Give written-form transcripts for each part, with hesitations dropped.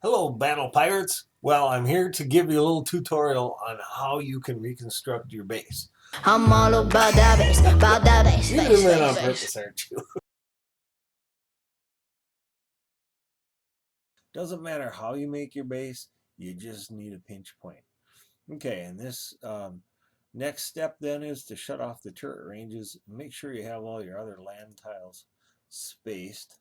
Hello, Battle Pirates. Well, I'm here to give you a little tutorial on how you can reconstruct your base. I'm all about that bass, You're doing that on purpose, aren't you? Doesn't matter how you make your base, you just need a pinch point. Okay, and this next step then is to shut off the turret ranges. Make sure you have all your other land tiles spaced.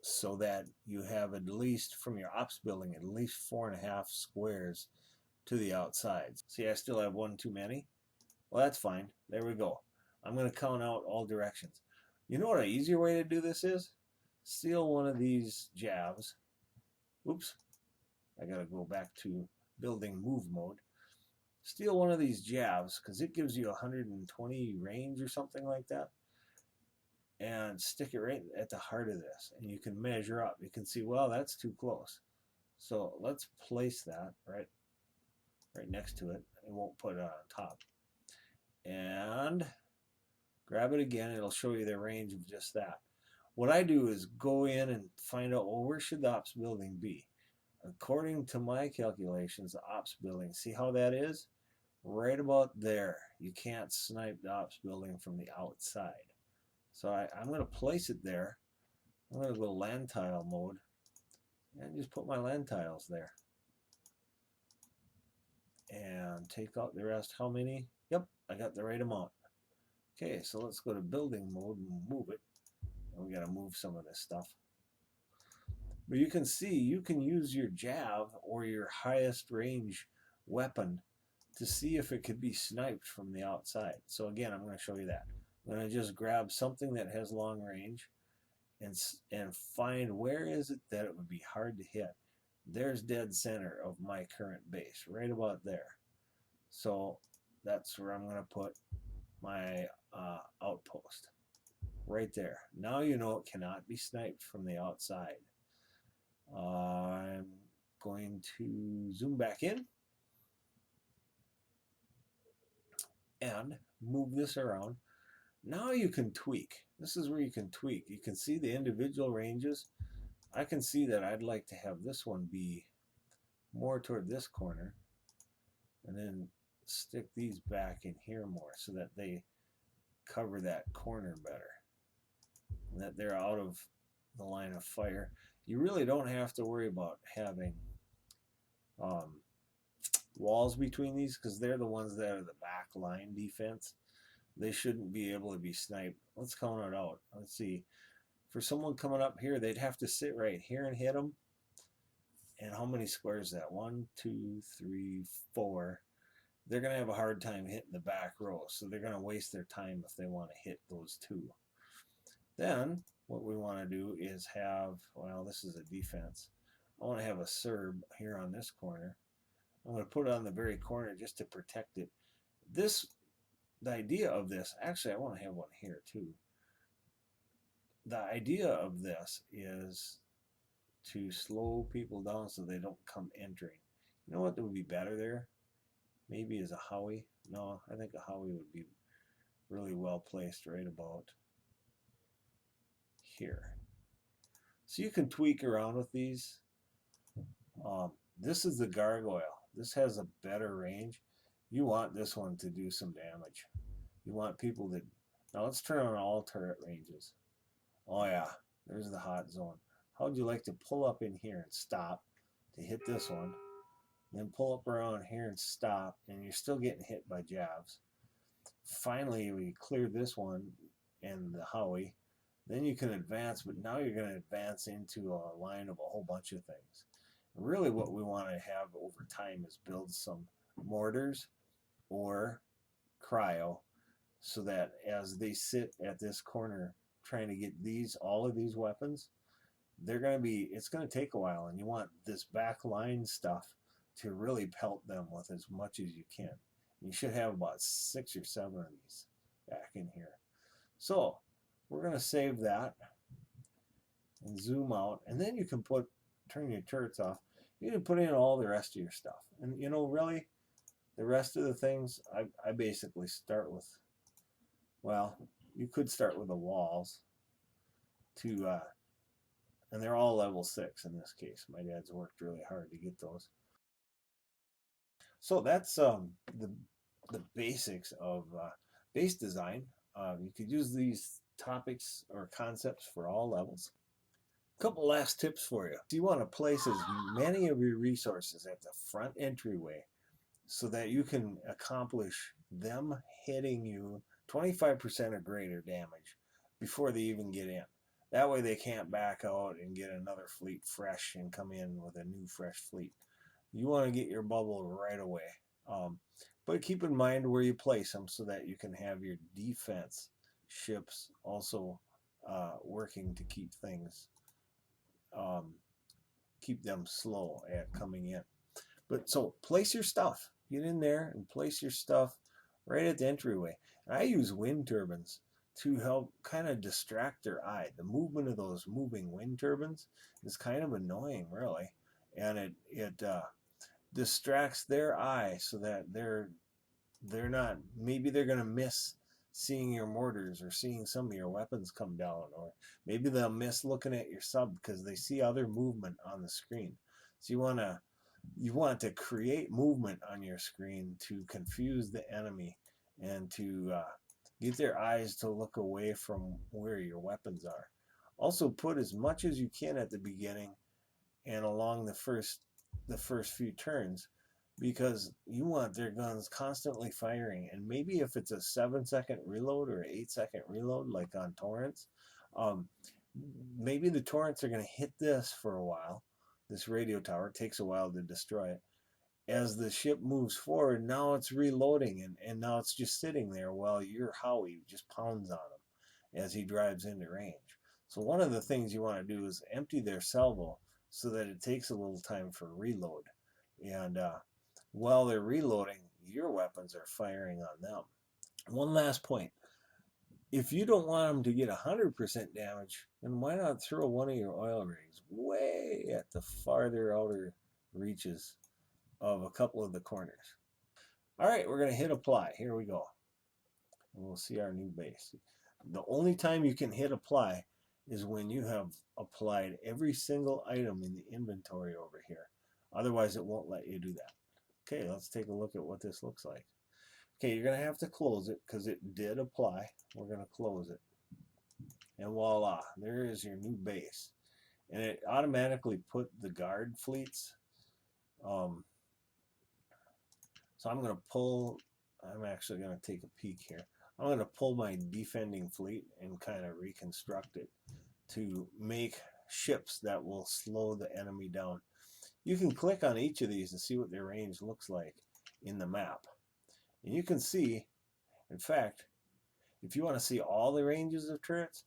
So that you have at least, from your ops building, at least 4.5 squares to the outsides. See, I still have one too many. Well, that's fine. There we go. I'm going to count out all directions. You know what an easier way to do this is? Steal one of these jabs. Oops. I got to go back to building move mode. Steal one of these jabs because it gives you 120 range or something like that. And stick it right at the heart of this. And you can measure up. You can see, well, that's too close. So let's place that right next to it. It won't put it on top. And grab it again. It'll show you the range of just that. What I do is go in and find out, well, where should the ops building be? According to my calculations, the ops building, see how that is? Right about there. You can't snipe the ops building from the outside. So I'm going to place it there. I'm going to go land tile mode and just put my land tiles there. And take out the rest. How many? Yep, I got the right amount. Okay, so let's go to building mode and move it. And we got to move some of this stuff. But you can see you can use your jab or your highest range weapon to see if it could be sniped from the outside. So again, I'm going to show you that. I'm going to just grab something that has long range and find where is it that it would be hard to hit. There's dead center of my current base, right about there. So that's where I'm going to put my outpost, right there. Now you know it cannot be sniped from the outside. I'm going to zoom back in and move this around. Now you can tweak. This is where you can tweak. You can see the individual ranges. I can see that I'd like to have this one be more toward this corner and then stick these back in here more so that they cover that corner better and that they're out of the line of fire. You really don't have to worry about having walls between these because they're the ones that are the back line defense. They shouldn't be able to be sniped. Let's count it out. Let's see. For someone coming up here, they'd have to sit right here and hit them. And how many squares is that? 1, 2, 3, 4. They're going to have a hard time hitting the back row. So they're going to waste their time if they want to hit those two. Then what we want to do is have, well, this is a defense. I want to have a Serb here on this corner. I'm going to put it on the very corner just to protect it. The idea of this, actually I want to have one here too. The idea of this is to slow people down so they don't come entering. You know what would be better there? Maybe is a Howie. No, I think a Howie would be really well placed right about here. So you can tweak around with these. This is the gargoyle. This has a better range. You want this one to do some damage. You want people that... Now let's turn on all turret ranges. Oh yeah, there's the hot zone. How would you like to pull up in here and stop to hit this one? Then pull up around here and stop, and you're still getting hit by jabs. Finally, we clear this one and the Howie. Then you can advance, but now you're going to advance into a line of a whole bunch of things. Really what we want to have over time is build some mortars or cryo so that as they sit at this corner trying to get all of these weapons, it's going to take a while, and you want this back line stuff to really pelt them with as much as you can. You should have about 6 or 7 of these back in here. So we're going to save that and zoom out, and then you can turn your turrets off. You can put in all the rest of your stuff, and you know, really the rest of the things I basically start with, well, you could start with the walls to And they're all level 6 in this case. My dad's worked really hard to get those. So that's the basics of base design. You could use these topics or concepts for all levels. A couple last tips for you. You want to place as many of your resources at the front entryway so that you can accomplish them hitting you 25% or greater damage before they even get in. That way they can't back out and get another fleet fresh and come in with a new fresh fleet. You want to get your bubble right away. But keep in mind where you place them so that you can have your defense ships also working to keep things, keep them slow at coming in. But so place your stuff. Get in there and place your stuff right at the entryway. And I use wind turbines to help kind of distract their eye. The movement of those moving wind turbines is kind of annoying, really, and it distracts their eye so that they're not, maybe they're going to miss seeing your mortars or seeing some of your weapons come down, or maybe they'll miss looking at your sub because they see other movement on the screen. So you want to create movement on your screen to confuse the enemy and to get their eyes to look away from where your weapons are. Also put as much as you can at the beginning and along the first few turns, because you want their guns constantly firing. And maybe if it's a 7-second reload or an 8-second reload, like on torrents, maybe the torrents are going to hit this for a while. This radio tower, it takes a while to destroy it. As the ship moves forward, now it's reloading, and now it's just sitting there while your Howie just pounds on him as he drives into range. So one of the things you want to do is empty their salvo so that it takes a little time for reload. And while they're reloading, your weapons are firing on them. One last point. If you don't want them to get 100% damage, then why not throw one of your oil rigs way at the farther outer reaches of a couple of the corners. All right, we're going to hit apply. Here we go. And we'll see our new base. The only time you can hit apply is when you have applied every single item in the inventory over here. Otherwise, it won't let you do that. Okay, let's take a look at what this looks like. Okay, you're going to have to close it because it did apply. We're going to close it. And voila, there is your new base. And it automatically put the guard fleets. So I'm going to pull, I'm actually going to take a peek here. I'm going to pull my defending fleet and kind of reconstruct it to make ships that will slow the enemy down. You can click on each of these and see what their range looks like in the map. And you can see, in fact, if you want to see all the ranges of turrets,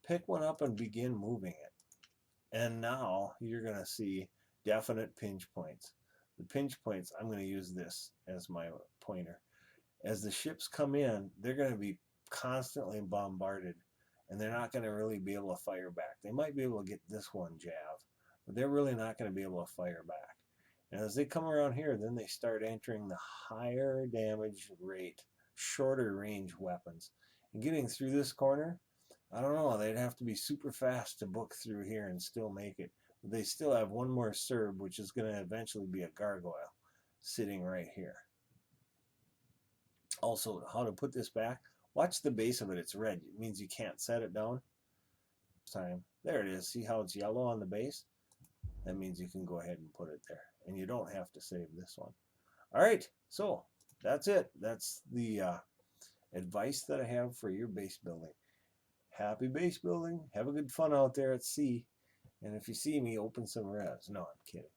pick one up and begin moving it. And now you're going to see definite pinch points. The pinch points, I'm going to use this as my pointer. As the ships come in, they're going to be constantly bombarded, and they're not going to really be able to fire back. They might be able to get this one jav, but they're really not going to be able to fire back. And as they come around here, then they start entering the higher damage rate, shorter range weapons. And getting through this corner, I don't know, they'd have to be super fast to book through here and still make it. But they still have one more Serb, which is going to eventually be a gargoyle, sitting right here. Also, how to put this back, watch the base of it, it's red. It means you can't set it down. There it is. See how it's yellow on the base? That means you can go ahead and put it there. And you don't have to save this one. All right, so that's it. That's the advice that I have for your base building. Happy base building. Have a good fun out there at sea. And if you see me, open some res. No, I'm kidding.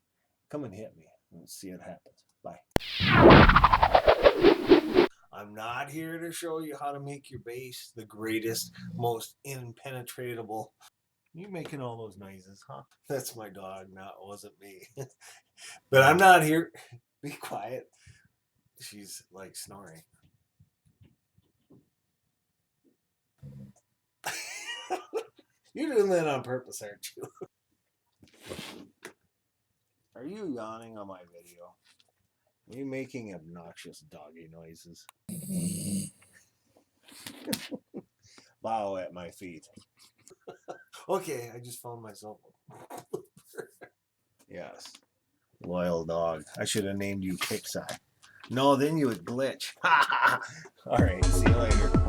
Come and hit me and see what happens. Bye. I'm not here to show you how to make your base the greatest, most impenetrable. You making all those noises, huh? That's my dog, not wasn't me. But I'm not here. Be quiet. She's like snoring. You're doing that on purpose, aren't you? Are you yawning on my video? Are you making obnoxious doggy noises? Bow at my feet. Okay, I just found myself. Yes. Loyal dog. I should have named you Kixeye. No, then you would glitch. All right, see you later.